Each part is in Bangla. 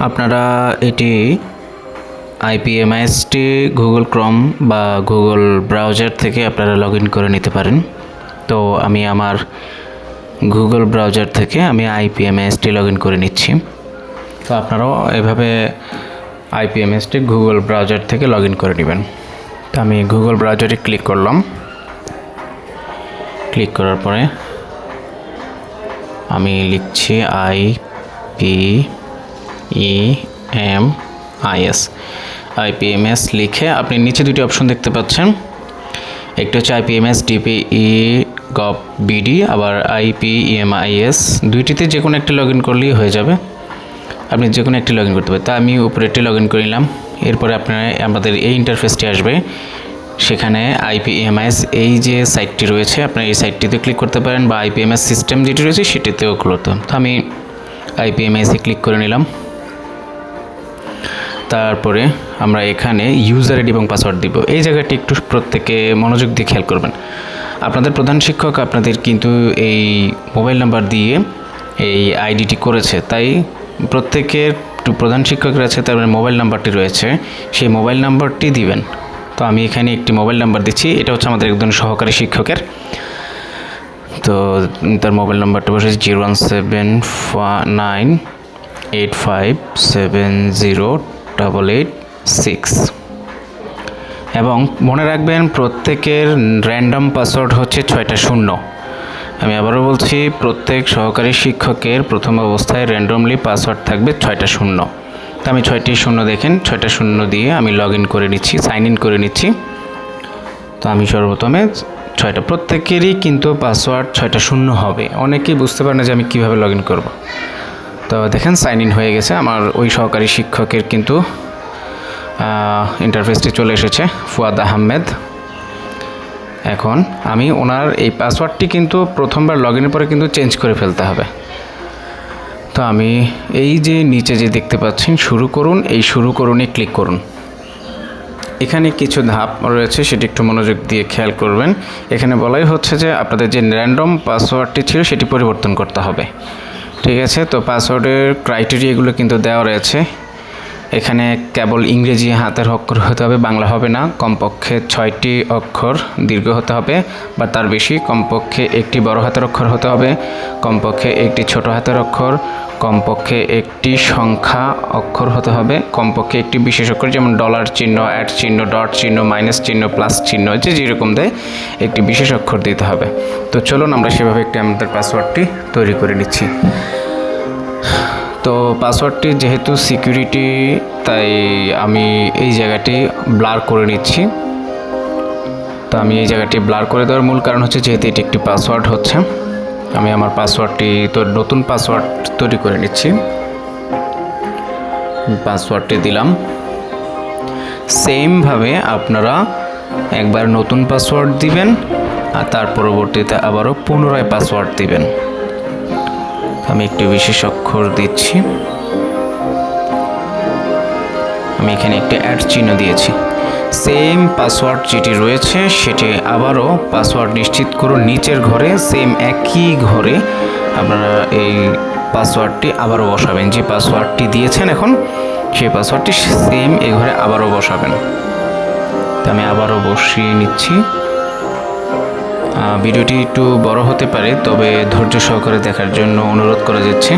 আপনারা এটি আইপিএমআইএসটি গুগল ক্রোম বা গুগল ব্রাউজার থেকে আপনারা লগ ইন করে নিতে পারেন। তো আমি আমার গুগল ব্রাউজার থেকে আমি আইপিএমআইএসটি লগ ইন করে নিচ্ছি। তো আপনারাও এভাবে আইপিএমআইএসটি গুগল ব্রাউজার থেকে লগ ইন করে নেবেন। তো আমি গুগল ব্রাউজারে ক্লিক করলাম। ক্লিক করার পরে আমি লিখছি আইপিএমএস লিখে আপনি নিচে দুটি অপশন দেখতে পাচ্ছেন। একটি হচ্ছে আইপিএমএস ডিপিই গভ বিডি, আবার আইপিএমআইএস। দুইটিতে যে কোনো একটি লগ ইন করলেই হয়ে যাবে, আপনি যে কোনো একটি লগ ইন করতে পারেন। তা আমি উপরেরটি লগ ইন করে নিলাম। এরপরে আমাদের এই ইন্টারফেসটি আসবে, সেখানে আইপিএমআইএস এই যে সাইটটি রয়েছে আপনার এই সাইটটিতে ক্লিক করতে পারেন, বা আইপিএমএস সিস্টেম যেটি রয়েছে সেটিতেও করতে। তো আমি আইপিএমআইএসে ক্লিক করে নিলাম। তারপরে আমরা এখানে ইউজার আইডি এবং পাসওয়ার্ড দিব। এই জায়গাটি একটু প্রত্যেকে মনোযোগ দিয়ে খেয়াল করবেন। আপনাদের প্রধান শিক্ষক আপনাদের কিন্তু এই মোবাইল নাম্বার দিয়ে এই আইডিটি করেছে, তাই প্রত্যেকের প্রধান শিক্ষকের আছে তার মানে মোবাইল নাম্বারটি রয়েছে, সেই মোবাইল নাম্বারটি দিবেন। তো আমি এখানে একটি মোবাইল নাম্বার দিচ্ছি, এটা হচ্ছে আমাদের একজন সহকারী শিক্ষকের। তো তার মোবাইল নাম্বারটা বসে 01798570886 এবং মনে রাখবেন প্রত্যেকের র্যান্ডম পাসওয়ার্ড হচ্ছে 6টা শূন্য। আমি আবারও বলছি, প্রত্যেক সহকারী শিক্ষকের প্রথম অবস্থায় র্যান্ডমলি পাসওয়ার্ড থাকবে 6টা শূন্য। তো আমি 6টি শূন্য দেখেন, 6টা শূন্য দিয়ে আমি লগ ইন করে নিচ্ছি, সাইন ইন করে নিচ্ছি। তো আমি সর্বপ্রথমে 6টা, প্রত্যেকেরই কিন্তু পাসওয়ার্ড 6টা শূন্য হবে। অনেকেই বুঝতে পারে না যে আমি কীভাবে লগ ইন করবো। তো দেখেন সাইন ইন হয়ে গেছে। আমার ওই সহকারী শিক্ষকের কিন্তু ইন্টারফেসটি চলে এসেছে, ফুয়াদ আহমেদ। এখন আমি ওনার এই পাসওয়ার্ডটি কিন্তু প্রথমবার লগ ইনের পরে কিন্তু চেঞ্জ করে ফেলতে হবে। তো আমি এই যে নিচে যে দেখতে পাচ্ছেন শুরু করুন, এই শুরু করুনে ক্লিক করুন। এখানে কিছু ধাপ রয়েছে, সেটি একটু মনোযোগ দিয়ে খেয়াল করবেন। এখানে বলাই হচ্ছে যে আপনাদের যে র্যান্ডম পাসওয়ার্ডটি ছিল সেটি পরিবর্তন করতে হবে। ঠিক আছে, তো পাসওয়ার্ডের ক্রাইটেরিয়াগুলো কিন্তু দেওয়া রয়েছে। এখানে কেবল ইংরেজি হাতের অক্ষর হতে হবে, বাংলা হবে না। কমপক্ষে 6টি অক্ষর দীর্ঘ হতে হবে বা তার বেশি। কমপক্ষে একটি বড় হাতের অক্ষর হতে হবে, কমপক্ষে একটি ছোট হাতের অক্ষর, কমপক্ষে একটি সংখ্যা অক্ষর হতে হবে, কমপক্ষে একটি বিশেষ অক্ষর যেমন ডলার চিহ্ন, অ্যাট চিহ্ন, ডট চিহ্ন, মাইনাস চিহ্ন, প্লাস চিহ্ন, যেরকম দেয় একটি বিশেষ অক্ষর দিতে হবে। তো চলুন আমরা সেভাবে একটি আমাদের পাসওয়ার্ডটি তৈরি করে নিচ্ছি। তো পাসওয়ার্ডটি যেহেতু সিকিউরিটি, তাই আমি এই জায়গাটি ব্লার করে নিচ্ছি। তো আমি এই জায়গাটি ব্লার করে দেওয়ার মূল কারণ হচ্ছে যেহেতু এটি একটি পাসওয়ার্ড হচ্ছে, আমি আমার পাসওয়ার্ডটি তো নতুন পাসওয়ার্ড তৈরি করে নিচ্ছি। পাসওয়ার্ডটি দিলাম। সেমভাবে আপনারা একবার নতুন পাসওয়ার্ড দিবেন আর তার পরবর্তীতে আবারও পুনরায় পাসওয়ার্ড দিবেন। আমি একটি বিশেষ অক্ষর দিচ্ছি। আমি এখানে একটি অ্যাট চিহ্ন দিয়েছি। সেম পাসওয়ার্ড যেটি রয়েছে সেটি আবারও পাসওয়ার্ড নিশ্চিত করুন নিচের ঘরে, সেম একই ঘরে আপনারা এই পাসওয়ার্ডটি আবারও বসাবেন। যে পাসওয়ার্ডটি দিয়েছেন এখন সেই পাসওয়ার্ডটি সেম এই ঘরে আবারও বসাবেন। তো আমি আবারও বসিয়ে নিচ্ছি। ভিডিওটি একটু বড় হতে পারে, তবে ধৈর্য সহকারে দেখার জন্য অনুরোধ করা যাচ্ছে।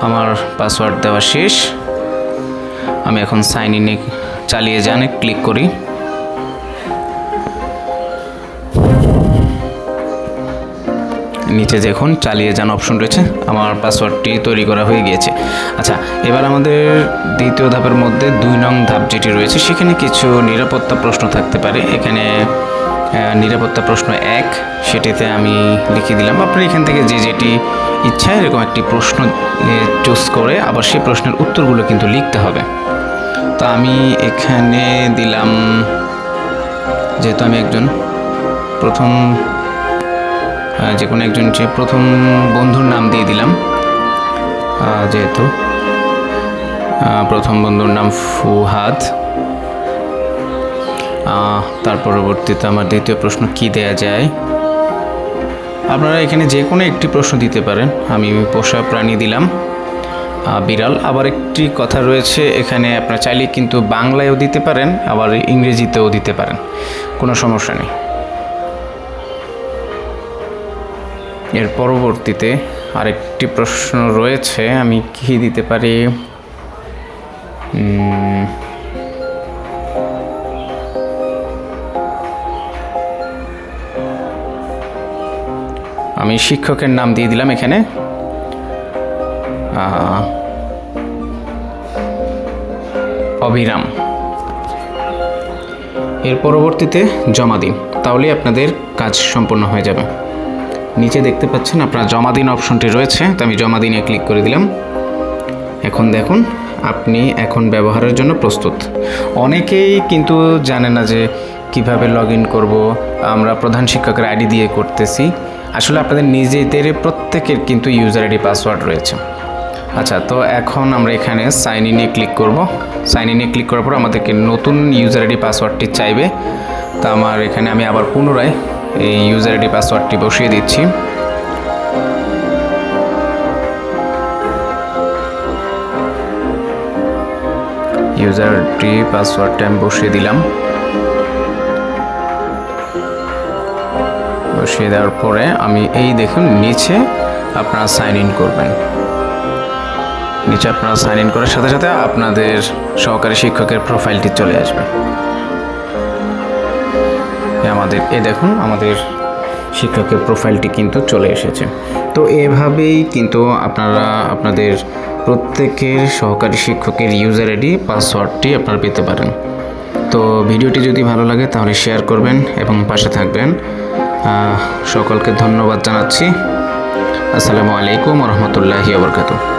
আমার পাসওয়ার্ড দেওয়া শেষ। আমি এখন সাইন ইনে চালিয়ে যান ক্লিক করি। নিচে দেখুন চালিয়ে যান অপশন রয়েছে। আমার পাসওয়ার্ডটি তৈরি করা হয়ে গিয়েছে। আচ্ছা, এবার আমাদের দ্বিতীয় ধাপের মধ্যে 2 নং ধাপ যেটি রয়েছে সেখানে কিছু নিরাপত্তা প্রশ্ন থাকতে পারে। এখানে নিরাপত্তা প্রশ্ন 1 সেটিতে আমি লিখে দিলাম। আপনার এখান থেকে যেটি ইচ্ছা এরকম একটি প্রশ্ন চুজ করে আবার সেই প্রশ্নের উত্তরগুলো কিন্তু লিখতে হবে। তো আমি এখানে দিলাম, যেহেতু আমি একজন যে কোনো একজন প্রথম বন্ধুর নাম দিয়ে দিলাম। যেহেতু প্রথম বন্ধুর নাম ফুহাদ, তার পরবর্তীতে আমার দ্বিতীয় প্রশ্ন কি দেয়া যায়। আপনারা এখানে যে কোনো একটি প্রশ্ন দিতে পারেন। আমি পোষা প্রাণী দিলাম। বিড়াল। আবার একটি কথা রয়েছে, এখানে আপনারা চাইলে কিন্তু বাংলায়ও দিতে পারেন, আবার ইংরেজিতেও দিতে পারেন, কোনো সমস্যা নেই। এর পরবর্তীতে আরেকটি প্রশ্ন রয়েছে, আমি কি দিতে পারি? আমি শিক্ষকের নাম দিয়ে দিলাম এখানে, অবিরাম। এর পরবর্তীতে জমা দিন, তাহলেই আপনাদের কাজ সম্পূর্ণ হয়ে যাবে। নিচে দেখতে পাচ্ছেন আপনার জমা দিন অপশনটি রয়েছে, তো আমি জমা দিনে ক্লিক করে দিলাম। এখন দেখুন আপনি এখন ব্যবহারের জন্য প্রস্তুত। অনেকেই কিন্তু জানে না যে কিভাবে লগ ইন করবো। আমরা প্রধান শিক্ষকের আইডি দিয়ে করতেছি, আসলে আপনাদের নিজেদের প্রত্যেকের কিন্তু ইউজার আইডি পাসওয়ার্ড রয়েছে। আচ্ছা, তো এখন আমরা এখানে সাইন ইনে ক্লিক করব। সাইন ইনে ক্লিক করার পর আমাদেরকে নতুন ইউজার আইডি পাসওয়ার্ডটি চাইবে। তো আমার এখানে আমি আবার পুনরায় এই ইউজার আইডি পাসওয়ার্ডটি বসিয়ে দিচ্ছি। ইউজার আইডি পাসওয়ার্ডটা আমি বসিয়ে দিলাম। বসিয়ে দেওয়ার পরে আমি এই দেখুন নিচে আপনারা সাইন ইন করবেন। নিচে আপনারা সাইন ইন করার সাথে সাথে আপনাদের সহকারী শিক্ষকের প্রোফাইলটি চলে আসবে। এই দেখুন আমাদের শিক্ষকের প্রোফাইলটি কিন্তু চলে এসেছে। তো এভাবেই কিন্তু আপনারা আপনাদের প্রত্যেকের সহকারী শিক্ষকের ইউজার আইডি পাসওয়ার্ডটি আপনারা পেতে পারেন। তো ভিডিওটি যদি ভালো লাগে তাহলে শেয়ার করবেন এবং পাশে থাকবেন। সকলকে ধন্যবাদ জানাচ্ছি। আসসালামু আলাইকুম ওয়া রাহমাতুল্লাহি ওয়া বারাকাতুহু।